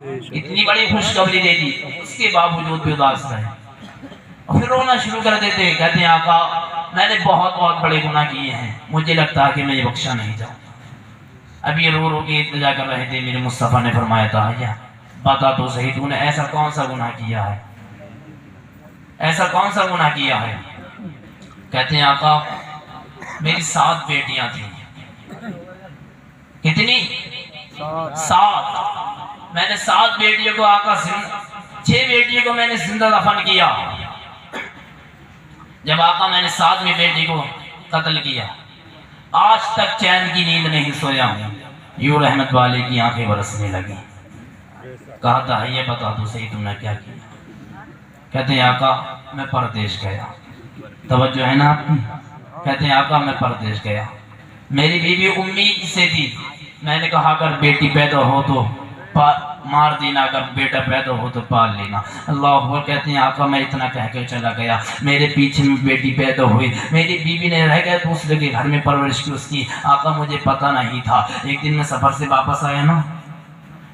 اتنی بڑی خوشخبری دے دی، اس کے باوجود بھی اداس رہے، پھر رونا شروع کر دیتے ہیں، کہتے ہیں آقا میں نے بہت بڑے گناہ کیے ہیں، مجھے لگتا ہے کہ میں یہ بخشا نہیں جاؤں۔ اب یہ رو رو کے التجا کر رہے تھے، میرے مصطفیٰ نے فرمایا تھا بتا تو صحیح تو نے ایسا کون سا گناہ کیا ہے، ایسا کون سا گناہ کیا ہے؟ کہتے ہیں آقا میری 7 بیٹیاں تھیں۔ کتنی؟ 7۔ میں نے 7 بیٹیوں کو آقا 6 بیٹیوں کو میں نے زندہ دفن کیا۔ جب آقا میں نے 7ویں بیٹی کو قتل کیا، آج تک چین کی نیند نہیں سویا ہوں۔ یوں رحمت والے کی آنکھیں برسنے لگی، کہا تھا یہ بتا تو صحیح تم نے کیا کیا؟ کہتے ہیں آقا میں پردیش گیا۔ توجہ ہے نا آپ کی؟ کہتے ہیں آقا میں پردیش گیا، میری بیوی امید سے تھی، میں نے کہا اگر بیٹی پیدا ہو تو مار دینا، اگر بیٹا پیدا ہو تو پال لینا۔ اللہ اکبر۔ کہتے ہیں آقا میں اتنا کہہ کے چلا گیا، میرے پیچھے میں بیٹی پیدا ہوئی، میری بیوی نے رہ گیا دوسرے کے گھر میں پرورش کی اس کی۔ آقا مجھے پتہ نہیں تھا، ایک دن میں سفر سے واپس آیا نا،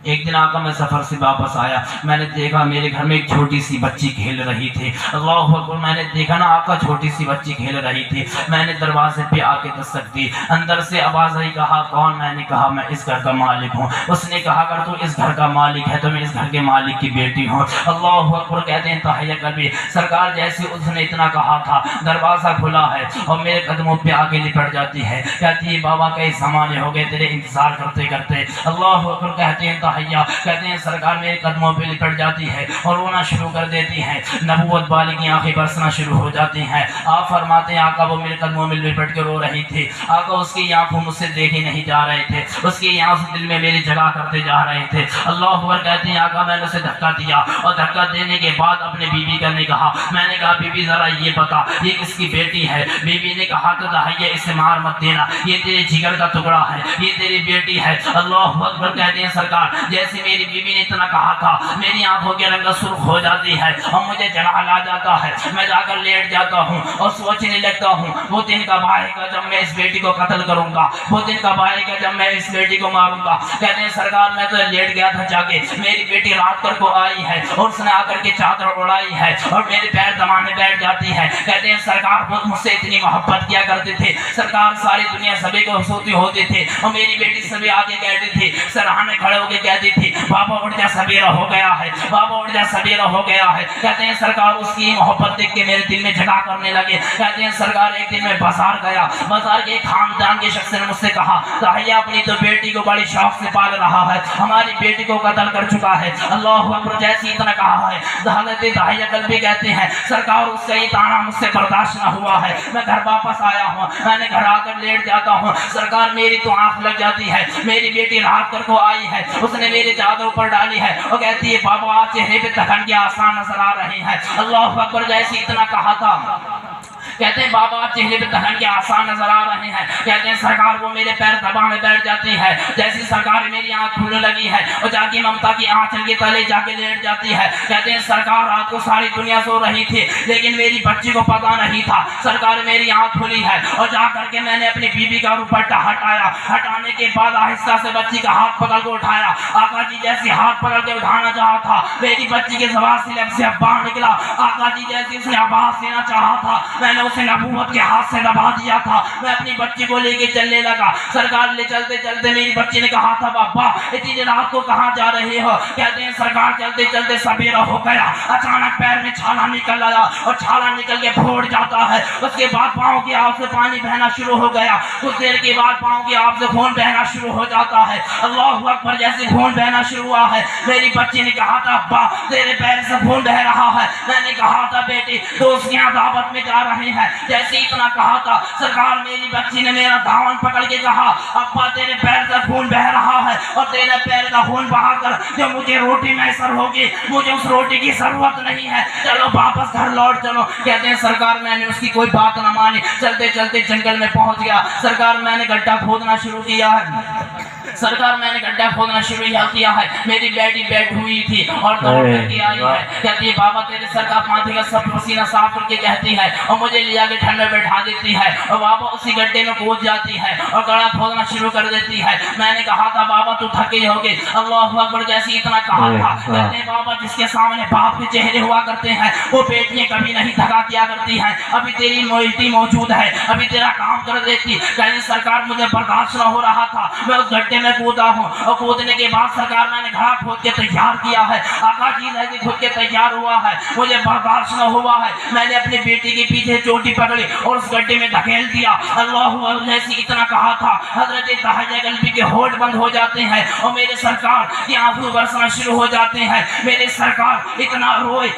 ایک دن آقا میں سفر سے واپس آیا، میں نے دیکھا میرے گھر میں ایک چھوٹی سی بچی کھیل رہی تھی۔ اللہ اکبر۔ میں نے دیکھا نا آقا چھوٹی سی بچی کھیل رہی تھی، میں نے دروازے پہ آ کے دستک دی، اندر سے آواز آئی، کہا کون؟ میں نے کہا میں اس گھر کا مالک ہوں۔ اس نے کہا اگر تو اس گھر کا مالک ہے تو میں اس گھر کے مالک کی بیٹی ہوں۔ اللہ اکبر۔ کہتے ہیں تحیہ قلبی سرکار جیسے اس نے اتنا کہا تھا، دروازہ کھلا ہے اور میرے قدموں پہ آ کے لپٹ جاتی ہے، کہتی ہے بابا کئی زمانے ہو گئے تیرے انتظار کرتے کرتے۔ اللہ اکبر۔ کہتے ہیں کہتے ہیں سرکار میرے قدموں پہ لپٹ جاتی ہے اور رونا شروع کر دیتی ہے، نبوت والی کی آنکھیں برسنا شروع ہو جاتی ہیں۔ آپ فرماتے ہیں آقا وہ میرے قدموں میں لپٹ کے رو رہی تھی، آقا اس کی آنکھوں مجھ سے دیکھے نہیں جا رہے تھے، اس کی آنکھ دل میں میری جگہ کرتے جا رہے تھے۔ اللہ اکبر۔ کہتے ہیں آقا میں نے اسے دھکا دیا اور دھکا دینے کے بعد اپنے بیوی کا نے کہا، میں نے کہا بیوی ذرا یہ بتا یہ کس کی بیٹی ہے؟ بیوی نے کہا کہ دہیا اسے مار مت دینا، یہ تیرے جگر کا ٹکڑا ہے، یہ تیری بیٹی ہے۔ اللہ اکبر۔ کہتے ہیں سرکار جیسے میری بیوی نے اتنا کہا تھا، میری آنکھوں کے رنگ سرخ ہو جاتی ہے اور مجھے جلال آ جاتا ہے، میں جا کر لیٹ جاتا ہوں اور سوچنے لگتا ہوں وہ دن کب آئے گا جب میں اس بیٹی کو قتل کروں گا، وہ دن کب آئے گا جب میں اس بیٹی کو ماروں گا۔ کہتے ہیں سرکار میں تو لیٹ گیا تھا جا کے، میری بیٹی رات کر کو آئی ہے اور اس نے آ کر کے چادر اڑائی ہے اور میرے پیر دبانے بیٹھ جاتی ہے۔ کہتے ہیں سرکار مجھ سے اتنی محبت کیا کرتے تھے، سرکار ساری دنیا سبھی کو سوتے ہوتے تھے اور میری بیٹی سبھی آگے کہتی تھی، سرحانے کھڑے ہو کے کہتی تھی بابا اٹھ جا سبیرہ ہو گیا ہے، بابا اٹھ جا سبیرہ ہو گیا ہے۔ کہتے ہیں سرکار اس کی محبت دیکھ کے میرے دل میں جگہ کرنے لگے۔ کہتے ہیں سرکار ایک دن میں بازار گیا، بازار کے خاندان کے شخص نے مجھ سے کہا داہیا اپنی تو بیٹی کو بڑی شوق سے پال رہا ہے، ہماری بیٹی کو قتل کر چکا ہے۔ اللہ اکبر۔ جیسے اتنا کہا ہے حضرت داہیہ قلبی کہتے ہیں سرکار اس کا یہ تانا مجھ سے برداشت نہ ہوا ہے، میں گھر واپس آیا ہوں، میں نے گھر آ کر لیٹ جاتا ہوں، سرکار میری تو آنکھ لگ جاتی ہے، میری بیٹی رات کر کو آئی ہے، اس نے میرے چادر اوپر ڈالی ہے اور کہتی ہے بابا آج چہرے پہ تکن کے آسان نظر آ رہے ہیں۔ اللہ اکبر۔ جیسے اتنا کہا تھا، کہتے ہیں بابا آپ چہرے پہ دہن کے آسان نظر آ رہے ہیں، کہتے ہیں سرکار وہ میرے پیر دبا میں بیٹھ جاتی ہے، جیسی سرکار میری آنکھ کھلنے لگی ہے اور جا کے ممتا کی آنچل کے تلے جا کے لیٹ جاتی ہے۔ کہتے ہیں سرکار رات کو ساری دنیا سو رہی تھی لیکن میری بچی کو پتا نہیں تھا، سرکار میری آنکھ کھلی ہے اور جا کر کے میں نے اپنی بیوی کا دوپٹہ ہٹایا، ہٹانے کے بعد آہستہ سے بچی کا ہاتھ پکڑ کے اٹھایا۔ آقا جی جیسے ہاتھ پکڑ کے اٹھانا چاہا تھا میری بچی کے زبان سے لفظ ابا نکلا، آقا جی جیسے اس نے آواز دینا چاہا تھا میں نے اسے نبوت کے ہاتھ سے دبا دیا تھا، میں اپنی بچی کو لے کے چلنے لگا۔ سرکار لے چلتے چلتے میری بچی نے کہا تھا بابا اتنی رات کو کہاں جا رہے ہو؟ کہتے ہیں سرکار چلتے چلتے سبیرہ ہو گیا، اچانک پیر میں چھالا نکل آیا اور چھالا نکل کے پھوڑ جاتا ہے، اس کے بعد پاؤں کی آب سے پانی بہنا شروع ہو گیا، کچھ دیر کے بعد پاؤں کی آب سے خون بہنا شروع ہو جاتا ہے۔ اللہ اکبر۔ جیسے خون بہنا شروع ہوا ہے میری بچی نے کہا تھا ابا تیرے پیر سے خون بہ رہا ہے، میں نے کہا تھا بیٹی دوستیاں دعوت میں جا رہے ہیں، جیسے اتنا کہا تھا سرکار میری بچی نے میرا دھاون پکڑ کے کہا ابا تیرے پیر سے خون بہ رہا ہے اور تیرے پیر کا خون بہا کر جو مجھے روٹی میسر ہوگی مجھے اس روٹی کی ضرورت نہیں ہے، چلو واپس گھر لوٹ چلو۔ کہتے ہیں سرکار میں نے اس کی کوئی بات نہ مانی، چلتے چلتے جنگل میں پہنچ گیا، سرکار میں نے گڈھا کھودنا شروع کیا ہے، سرکار میں نے گڈھا کھودنا شروع کیا ہے، میری بیٹی بیٹھ ہوئی تھی اور دوڑ کر کے آئی ہے، کہتی ہے بابا تیرے سرکار ماتھے کا سب پسینہ صاف کر کے کہتی ہے اور مجھے لے جا کے ٹھنڈ میں بیٹھا دیتی ہے اور بابا اسی گڈھے میں کود جاتی ہے اور گڑھا کھودنا شروع کر دیتی ہے۔ میں نے کہا تھا بابا تو تھکے ہوگے، اللہ اکبر، جیسے اتنا کہا تھا کہتے ہیں بابا جس کے سامنے باپ کے چہرے ہوا کرتے ہیں وہ بیٹیاں کبھی نہیں تھکا کیا کرتی ہیں، ابھی تیری بیٹی موجود ہے، ابھی تیرا کام کر دیتی۔ کہتے سرکار مجھے برداشت نہ ہو رہا تھا، میں اس گڈھے میں کودا ہوں اور کودنے کے بعد سرکار میں نے گھڑا کھود کے تیار کیا ہے، آقا چیز ہے کہ کھود کے تیار ہوا ہے، مجھے برداشت نہ ہوا ہے، میں نے اپنی بیٹی کے پیچھے چوٹی پکڑی اور اس گڈھے میں دھکیل دیا۔ اللہ جیسی اتنا کہا تھا حضرت طاہیہ قلبی کے ہونٹ بند ہو جاتے ہیں اور میرے سرکار کی آنسو برسنا شروع ہو جاتے ہیں، میرے سرکار اتنا روئے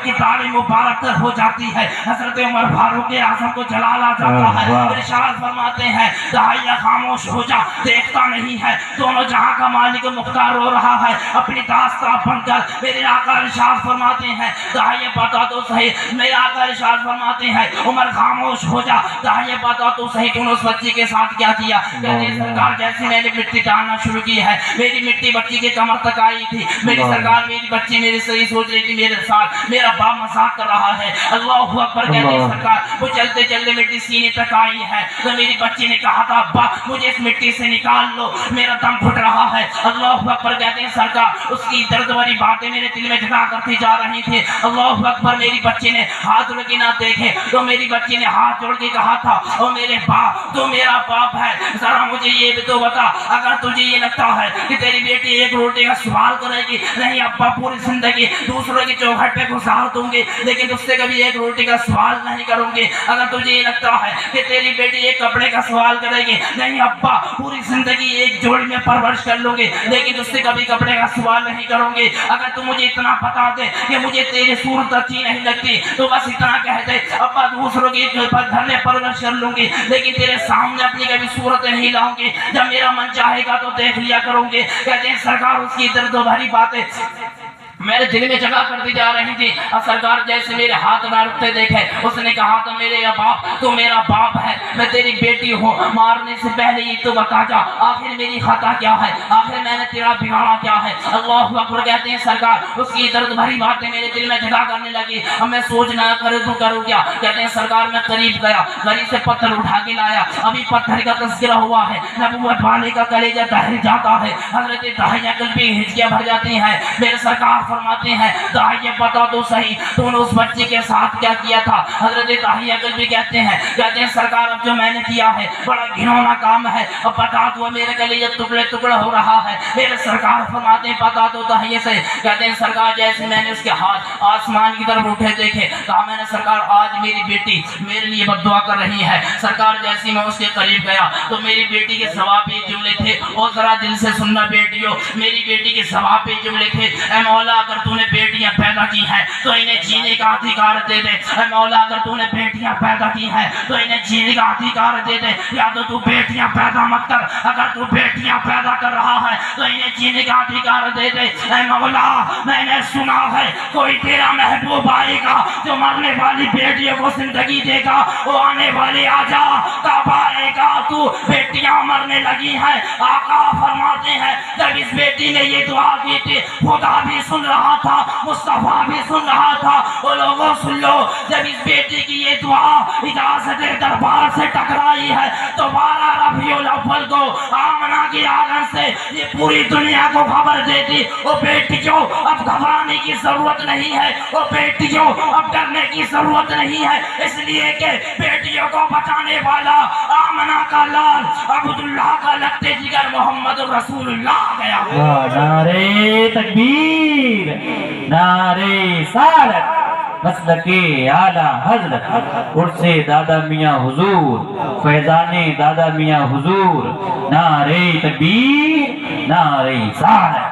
کہ داڑھی مبارک ہو جاتی ہے، حضرت عمر فاروق اعظم کو جلال آ جاتا ہے، ارشاد فرماتے ہیں طاہیہ خاموش ہو جا، دیکھتا نہیں ہے دونوں جہاں کا مالک مختار رو رہا ہے اپنی داستان بن کر۔ میرے آقا ارشاد فرماتے ہیں طاہیہ بتا تو صحیح، میرے آقا ارشاد فرماتے ہیں عمر خاموش ہو جا، طاہیہ بتا تو صحیح تو نے اس بچی کے ساتھ کیا کیا؟ کہتے ہیں سرکار جیسے میں نے مٹی ڈالنا شروع کی ہے، میری مٹی بچی کے کمر تک آئی تھی، میری سرکار میری بچی میرے سے سوچ رہی تھی میرے ساتھ میرا باپ مذاق کر رہا ہے، اللہ اکبر۔ کہتے ہیں سرکار وہ چلتے چلتے مٹی سینے تک آئی ہے تو میری بچی نے کہا تھا ابا مجھے اس مٹی سے نکال لو، میرا دم گھٹ رہا ہے، اللہ اکبر۔ کہتے ہیں سرکار اس کی درد بھری باتیں میرے دل میں جگا کرتی جا رہی تھی، اللہ اکبر۔ میری بچی نے ہاتھ جوڑ کے نہ دیکھے تو میری بچی نے ہاتھ جوڑ کے کہا تھا او میرے باپ تو میرا باپ ہے، ذرا مجھے یہ بھی تو بتا اگر تجھے یہ لگتا ہے کہ تیری بیٹی ایک روٹی کا سوال کرے گی، نہیں ابا پوری زندگی دوسروں کی چوکھٹ پہ گزار دوں گی لیکن تجھ سے کبھی ایک روٹی کا سوال نہیں کروں گی۔ اگر تجھے یہ لگتا ہے کہ تیری بیٹی ایک کپڑے کا سوال کرے گی، نہیں ابا پوری زندگی ایک جوڑی میں پرورش کر لوں گی لیکن تجھ سے کبھی کپڑے کا سوال نہیں کروں گی۔ اگر تو مجھے اتنا بتا دے کہ مجھے تیری صورت اچھی نہیں لگتی تو بس اتنا کہہ دے ابا دوسروں کی گھر میں پرورش کر لوں گی لیکن تیرے سامنے اپنی کبھی صورت نہیں لاؤں گی، جب میرا من چاہے گا تو دیکھ لیا کروں گی۔ کہتے ہیں سرکار اس کی درد بھری باتیں میرے دل میں جگہ کرتی جا رہی تھی اور سرکار جیسے میرے ہاتھ نہ رکھتے دیکھے اس نے کہا تو میرے باپ تو میرا باپ ہے، میں تیری بیٹی ہوں، مارنے سے پہلے یہ تو بتا جا آخر میری خطا کیا ہے، آخر میں نے تیرا بگاڑا کیا ہے، اللہ اکبر۔ کہتے ہیں سرکار اس کی درد بھری باتیں میرے دل میں جگہ کرنے لگی، اب میں سوچ نہ کروں تو کروں کیا۔ کہتے ہیں سرکار میں قریب گیا، گلی سے پتھر اٹھا کے لایا، ابھی پتھر کا تذکرہ ہوا ہے، نبوت والے کا کلیجہ دہل جاتا ہے، حضرت طاہیہ قلبی ہچکیاں بھر جاتی ہیں۔ میرے سرکار فرماتے ہیں طاہیہ بتا تو صحیح تو نے اس بچے کے ساتھ کیا کیا تھا؟ حضرت طاہیہ قلبی کہتے ہیں سرکار اب جو میں نے کیا ہے بڑا گھنونا کام ہے، اب بتا تو میرے کلیجہ ٹکڑے ٹکڑے ہو رہا ہے۔ میرے سرکار فرماتے ہیں بتا تو طاہیہ سے، کہتے ہیں سرکار جیسے میں نے اس کے ہاتھ آسمان کی طرف اٹھے دیکھے، کہا میں نے سرکار آج میری بیٹی میرے لیے بد دعا کر رہی ہے۔ سرکار جیسے میں اس کے قریب گیا تو میری بیٹی کے ثواب یہ جملے تھے، اور ذرا دل سے سننا بیٹیوں، میری بیٹی کے ثواب یہ جملے تھے، اے مولا اگر تو نے بیٹیاں پیدا کی ہیں تو انہیں جینے کا ادھیکار دے دے، اے مولا اگر تو نے بیٹیاں پیدا کی ہیں تو انہیں جینے کا ادھیکار دے دے، یا تو بیٹیاں پیدا مت کر، اگر تو بیٹیاں پیدا کر رہا ہے تو انہیں جینے کا ادھیکار دے دے۔ اے مولا میں نے سنا ہے کوئی تیرا محبوب آئے گا جو مرنے والی بیٹیوں کو زندگی دے گا، وہ آنے والے آ جا کب آئے گا تو بیٹیاں مرنے لگی ہیں۔ آقا فرماتے ہیں جب اس بیٹی نے یہ دعا کی تھی خدا بھی سن رہا تھا، مصطفیٰ بھی سن رہا تھا، وہ لوگوں سن لو جب اس بیٹی کی یہ دعا اجازت دربار سے ٹکرائی ہے تو 12 ربیع الاول کو آمنہ کی آنگن سے یہ پوری دنیا کو خبر دیتی وہ بیٹیوں اب گھبرانے کی ضرورت نہیں ہے، وہ بیٹیوں اب ڈرنے کی ضرورت نہیں ہے، اس لیے کہ بیٹیوں کو بچانے والا آمنہ کا لال عبداللہ کا لگتے جگر محمد رسول اللہ گیا۔ نعرہ تکبیر، نعرہ سالت، مسلک اعلیٰ حضرت عرس دادا میاں حضور، فیضان دادا میاں حضور، نعرہ تکبیر، نعرہ سالت۔